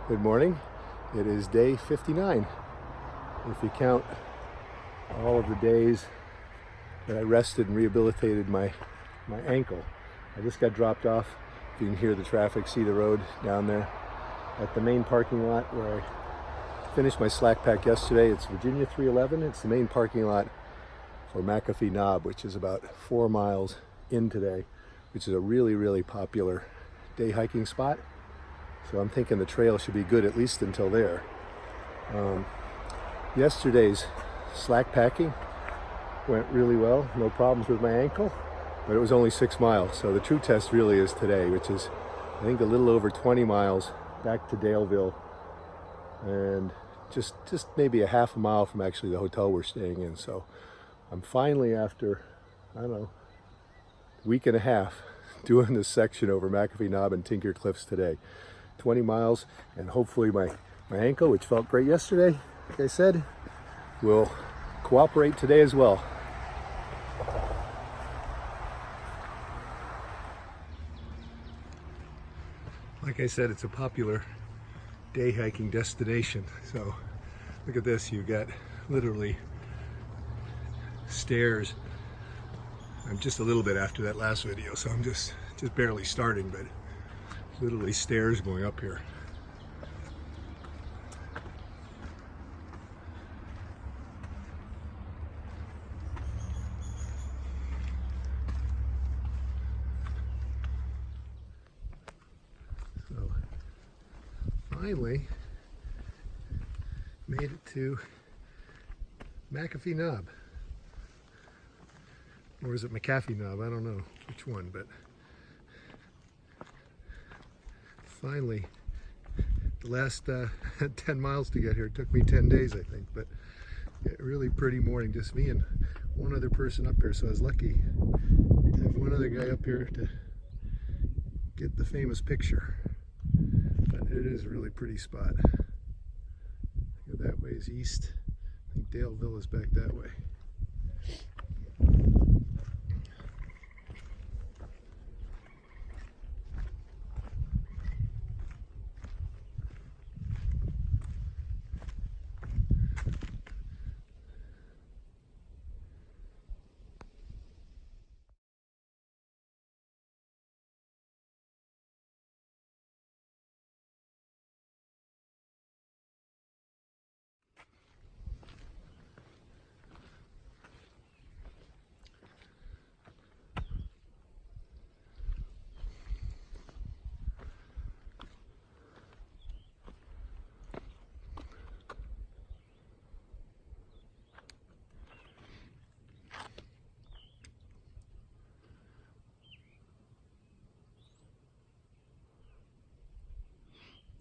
Good morning. It is day 59. If you count all of the days that I rested and rehabilitated my ankle. I just got dropped off. If you can hear the traffic, see the road down there at the main parking lot where I finished my slack pack yesterday. It's Virginia 311. It's the main parking lot for McAfee Knob, which is about 4 miles in today, which is a really popular day hiking spot. So I'm thinking the trail should be good at least until there. Yesterday's slack packing went really well, no problems with my ankle, but it was only 6 miles. So the true test really is today, which is I think a little over 20 miles back to Daleville, and just maybe a half a mile from actually the hotel we're staying in. So I'm finally, after, I don't know, week and a half, doing this section over McAfee Knob and Tinker Cliffs today. 20 miles, and hopefully my ankle, which felt great yesterday, like I said, will cooperate today as well. Like I said, it's a popular day hiking destination. So look at this, you've got literally stairs. I'm just a little bit after that last video, so I'm just barely starting, but literally stairs going up here. So finally made it to McAfee Knob. Or is it McAfee Knob? I don't know which one, but finally, the last 10 miles to get here. It took me 10 days, I think, but yeah, really pretty morning. Just me and one other person up here, so I was lucky to have one other guy up here to get the famous picture. But it is a really pretty spot. That way is east. I think Daleville is back that way.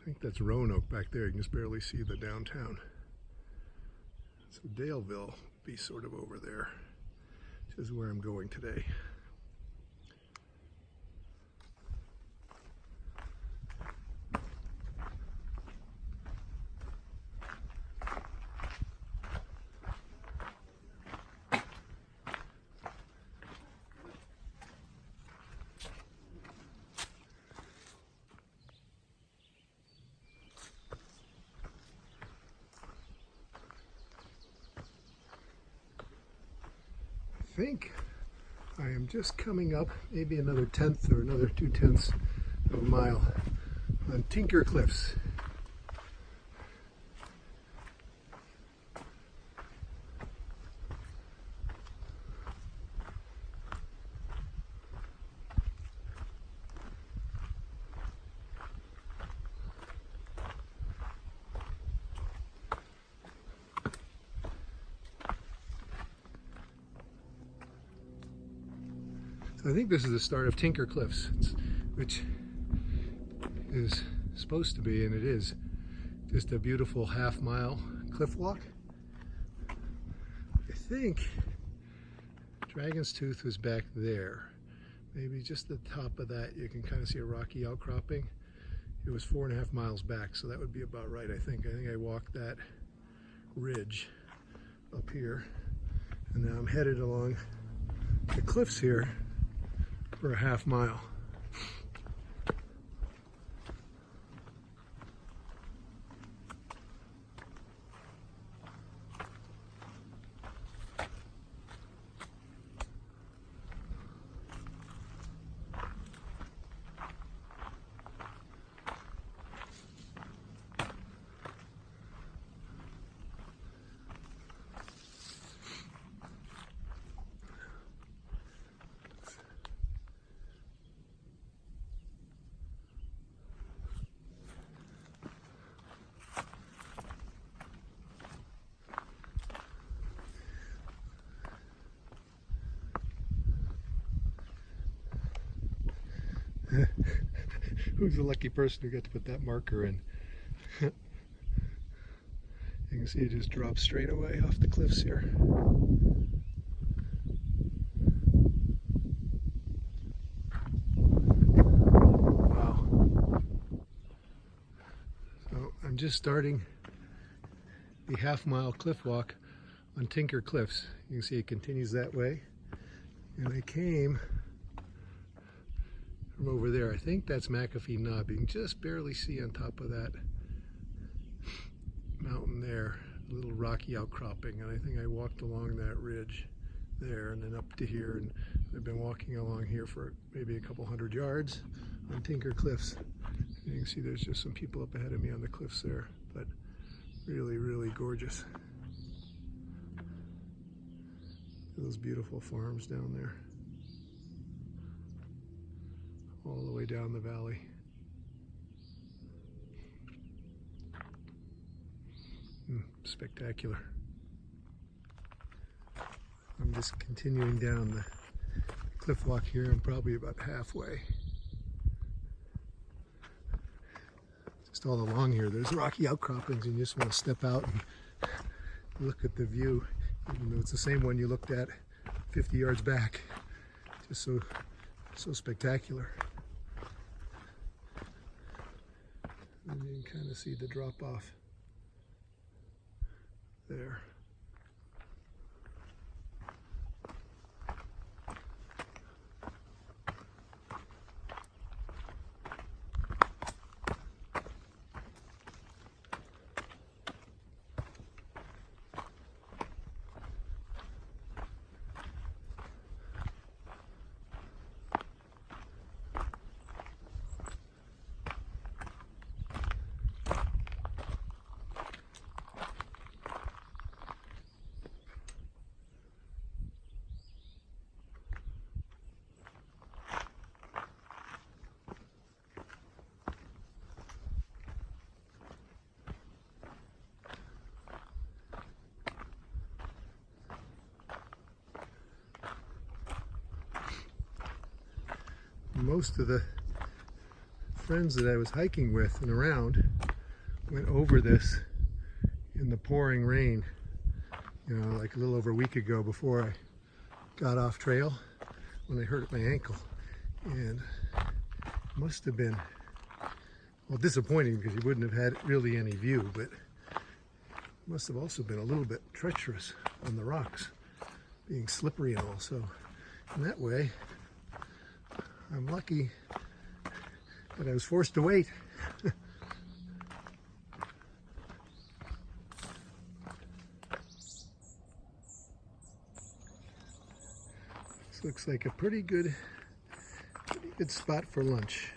I think that's Roanoke back there. You can just barely see the downtown. So Daleville will be sort of over there, which is where I'm going today. I think I am just coming up maybe another 1/10 or another 2/10 of a mile on Tinker Cliffs. So I think this is the start of Tinker Cliffs, which is supposed to be, and it is, just a beautiful half-mile cliff walk. I think Dragon's Tooth was back there. Maybe just the top of that, you can kind of see a rocky outcropping. It was 4.5 miles back, so that would be about right, I think. I think I walked that ridge up here, and now I'm headed along the cliffs here for a half mile. Who's the lucky person who got to put that marker in? You can see it just drops straight away off the cliffs here. Wow. So I'm just starting the half-mile cliff walk on Tinker Cliffs. You can see it continues that way. And I came from over there. I think that's McAfee Knob. You can just barely see on top of that mountain there, a little rocky outcropping. And I think I walked along that ridge there and then up to here. And I've been walking along here for maybe a couple hundred yards on Tinker Cliffs. And you can see there's just some people up ahead of me on the cliffs there, but really, really gorgeous. Those beautiful farms down there, all the way down the valley. Spectacular. I'm just continuing down the cliff walk here. I'm probably about halfway. Just all along here, there's rocky outcroppings, and you just want to step out and look at the view, even though it's the same one you looked at 50 yards back. Just so spectacular. And you can kind of see the drop off there. Most of the friends that I was hiking with and around went over this in the pouring rain, you know, like a little over a week ago before I got off trail when I hurt my ankle. And it must have been, well, disappointing because you wouldn't have had really any view, but it must have also been a little bit treacherous on the rocks, being slippery and all. So in that way, I'm lucky that I was forced to wait. This looks like a pretty good spot for lunch.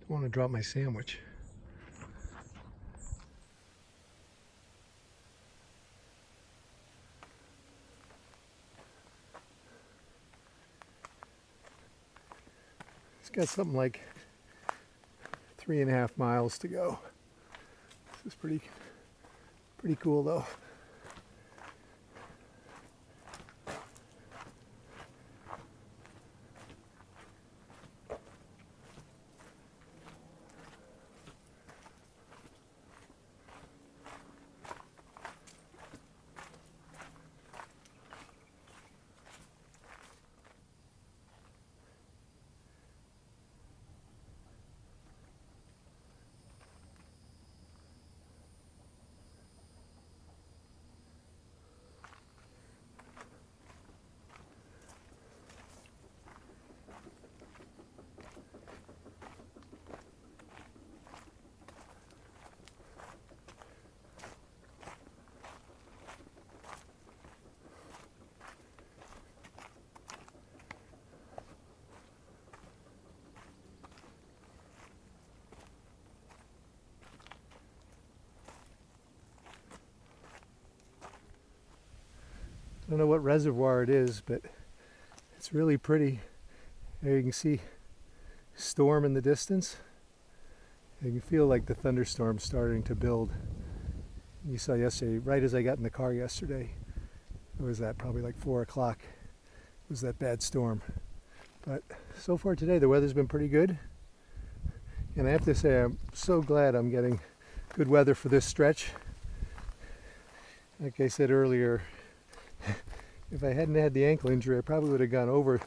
I want to drop my sandwich. It's got something like 3.5 miles to go. This is pretty cool though. I don't know what reservoir it is, but it's really pretty. There you can see storm in the distance. You can feel like the thunderstorm starting to build. You saw yesterday, right as I got in the car yesterday, it was at probably like 4 o'clock. It was that bad storm. But so far today, the weather's been pretty good. And I have to say, I'm so glad I'm getting good weather for this stretch. Like I said earlier, if I hadn't had the ankle injury, I probably would have gone over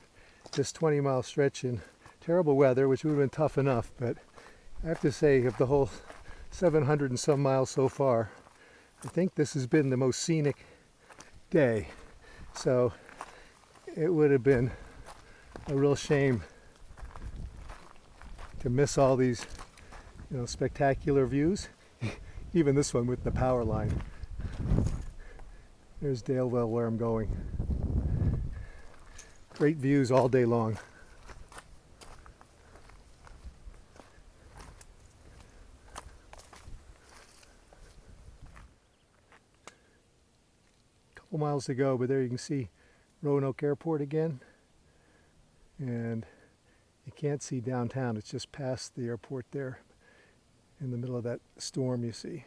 this 20-mile stretch in terrible weather, which would have been tough enough. But I have to say, of the whole 700 and some miles so far, I think this has been the most scenic day. So it would have been a real shame to miss all these, spectacular views. Even this one with the power line. There's Daleville, where I'm going. Great views all day long. Couple miles to go, but there you can see Roanoke Airport again. And you can't see downtown, it's just past the airport there in the middle of that storm you see.